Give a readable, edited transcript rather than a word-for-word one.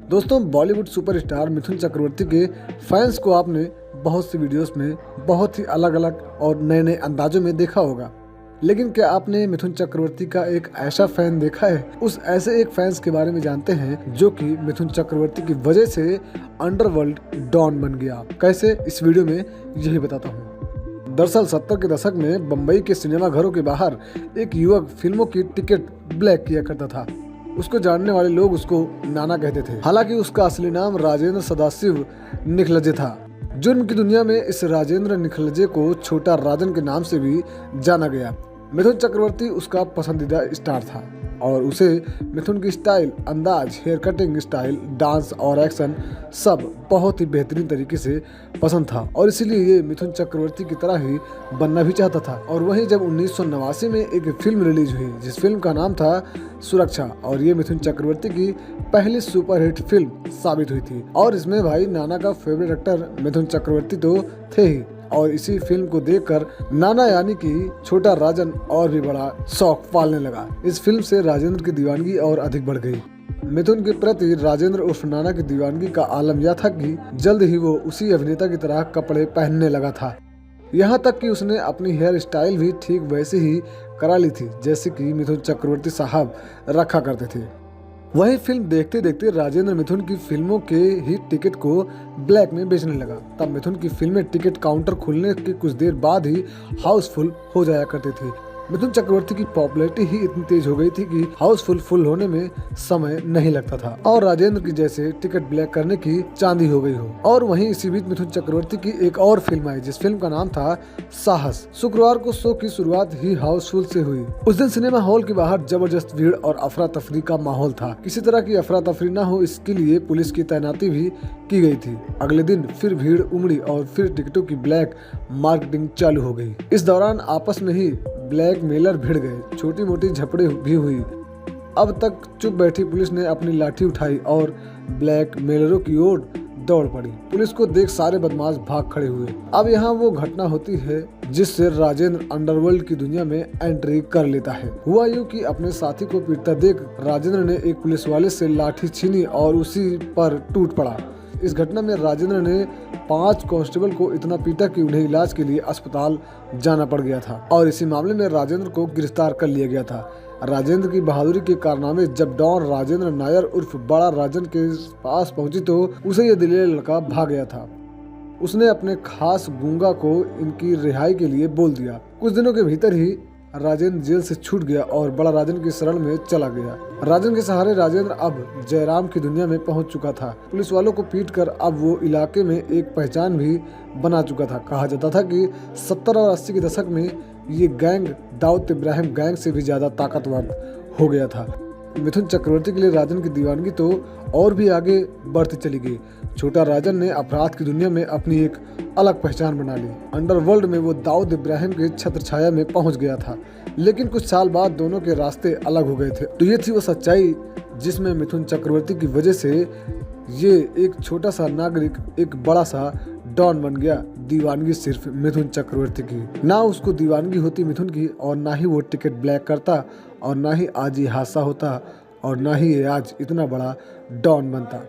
दोस्तों, बॉलीवुड सुपरस्टार मिथुन चक्रवर्ती के फैंस को आपने बहुत सी वीडियोस में बहुत ही अलग अलग और नए नए अंदाजों में देखा होगा। लेकिन क्या आपने मिथुन चक्रवर्ती का एक ऐसा फैन देखा है? उस ऐसे एक फैंस के बारे में जानते हैं जो कि मिथुन चक्रवर्ती की वजह से अंडरवर्ल्ड डॉन बन गया। कैसे, इस वीडियो में यही बताता हूँ। दरअसल 70 के दशक में बम्बई के सिनेमा घरों के बाहर एक युवक फिल्मों की टिकट ब्लैक किया करता था। उसको जानने वाले लोग उसको नाना कहते थे। हालांकि उसका असली नाम राजेंद्र सदाशिव निखलजे था। जुर्म की दुनिया में इस राजेंद्र निखलजे को छोटा राजन के नाम से भी जाना गया। मिथुन चक्रवर्ती उसका पसंदीदा स्टार था और उसे मिथुन की स्टाइल, अंदाज, हेयर कटिंग स्टाइल, डांस और एक्शन सब बहुत ही बेहतरीन तरीके से पसंद था और इसीलिए ये मिथुन चक्रवर्ती की तरह ही बनना भी चाहता था। और वहीं जब 1989 में एक फिल्म रिलीज हुई जिस फिल्म का नाम था सुरक्षा, और ये मिथुन चक्रवर्ती की पहली सुपरहिट फिल्म साबित हुई थी। और इसमें भाई नाना का फेवरेट एक्टर मिथुन चक्रवर्ती तो थे ही, और इसी फिल्म को देखकर नाना यानी कि छोटा राजन और भी बड़ा शौक पालने लगा। इस फिल्म से राजेंद्र की दीवानगी और अधिक बढ़ गई। मिथुन के प्रति राजेंद्र उर्फ नाना की दीवानगी का आलम यह था कि जल्द ही वो उसी अभिनेता की तरह कपड़े पहनने लगा था। यहाँ तक कि उसने अपनी हेयर स्टाइल भी ठीक वैसे ही करा ली थी जैसे कि मिथुन चक्रवर्ती साहब रखा करते थे। वही फिल्म देखते देखते राजेंद्र मिथुन की फिल्मों के ही टिकट को ब्लैक में बेचने लगा। तब मिथुन की फिल्में टिकट काउंटर खुलने के कुछ देर बाद ही हाउसफुल हो जाया करती थी। मिथुन चक्रवर्ती की पॉपुलैरिटी ही इतनी तेज हो गई थी कि हाउसफुल फुल होने में समय नहीं लगता था और राजेंद्र की जैसे टिकट ब्लैक करने की चांदी हो गई हो। और वहीं इसी बीच मिथुन चक्रवर्ती की एक और फिल्म आई जिस फिल्म का नाम था साहस। शुक्रवार को शो की शुरुआत ही हाउसफुल से हुई। उस दिन सिनेमा हॉल के बाहर जबरदस्त भीड़ और अफरा तफरी का माहौल था। किसी तरह की अफरा तफरी न हो इसके लिए पुलिस की तैनाती भी की गई थी। अगले दिन फिर भीड़ उमड़ी और फिर टिकटों की ब्लैक मार्केटिंग चालू हो गई। इस दौरान आपस में ही ब्लैक मेलर भिड़ गए, छोटी मोटी झपड़े भी हुई। अब तक चुप बैठी पुलिस ने अपनी लाठी उठाई और ब्लैक मेलरों की ओर दौड़ पड़ी। पुलिस को देख सारे बदमाश भाग खड़े हुए। अब यहाँ वो घटना होती है जिससे राजेंद्र अंडरवर्ल्ड की दुनिया में एंट्री कर लेता है। हुआ यूँ कि अपने साथी को पीटता देख राजेंद्र ने एक पुलिस वाले से लाठी छीनी और उसी पर टूट पड़ा। इस घटना में राजेंद्र ने 5 कांस्टेबल को इतना पीटा कि उन्हें इलाज के लिए अस्पताल जाना पड़ गया था और इसी मामले में राजेंद्र को गिरफ्तार कर लिया गया था। राजेंद्र की बहादुरी के कारनामे जब डॉन राजेंद्र नायर उर्फ बड़ा राजन के पास पहुंची तो उसे ये दिलेर लड़का भाग गया था। उसने अपने खास गूंगा को इनकी रिहाई के लिए बोल दिया। कुछ दिनों के भीतर ही राजेंद्र जेल से छूट गया और बड़ा राजन की शरण में चला गया। राजन के सहारे राजेंद्र अब जयराम की दुनिया में पहुंच चुका था। पुलिस वालों को पीटकर अब वो इलाके में एक पहचान भी बना चुका था। कहा जाता था कि 70 और 80 के दशक में ये गैंग दाऊद इब्राहिम गैंग से भी ज्यादा ताकतवर हो गया था। मिथुन चक्रवर्ती के लिए राजन की दीवानगी तो और भी आगे बढ़ती चली गई। छोटा राजन ने अपराध की दुनिया में अपनी एक अलग पहचान बना ली। अंडरवर्ल्ड में वो दाऊद इब्राहिम के छत्र छाया में पहुंच गया था। लेकिन कुछ साल बाद दोनों के रास्ते अलग हो गए थे। तो ये थी वो सच्चाई जिसमें मिथुन चक्रवर्ती की वजह से ये एक छोटा सा नागरिक एक बड़ा सा डॉन बन गया। दीवानगी सिर्फ मिथुन चक्रवर्ती की, ना उसको दीवानगी होती मिथुन की, और ना ही वो टिकट ब्लैक करता, और ना ही आज ये हादसा होता, और ना ही ये आज इतना बड़ा डॉन बनता।